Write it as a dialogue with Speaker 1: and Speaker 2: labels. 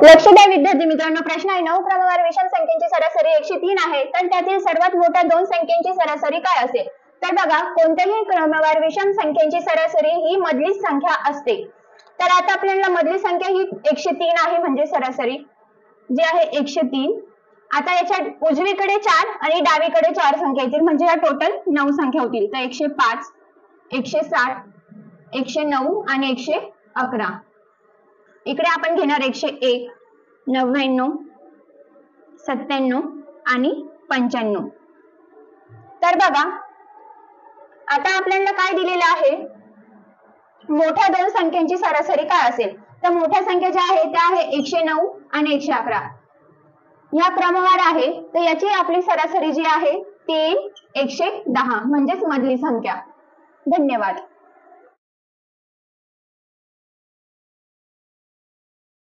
Speaker 1: लक्ष द्या विद्यार्थी मित्रांनो, प्रश्न आहे 9 क्रमवार विषम संख्येची सरासरी 103 आहे, तर त्यातील सर्वात मोठ्या दोन संख्येची सरासरी काय असेल? तर बघा, कोणत्याही क्रमवार विषम संख्येची सरासरी ही मधली संख्या असते. तर आता आपल्याला मधली संख्या ही 103 आहे, म्हणजे सरासरी जी आहे 103. आता याच्या उजवीकडे 4 आणि डावीकडे 4 संख्या येतील, म्हणजे या टोटल 9 संख्या होतील. तर 105, 107, 109 आणि 111. इकडे आपण घेणार 101, 99, 97 आणि 95. तर बघा, आता आपल्याला काय दिलेलं आहे, मोठ्या दोन संख्यांची सरासरी काय असेल? तर मोठ्या संख्या ज्या आहेत त्या आहे 109 आणि 111. या क्रमवार आहे, तर याची आपली सरासरी जी आहे ती 110, म्हणजेच मधली संख्या. धन्यवाद.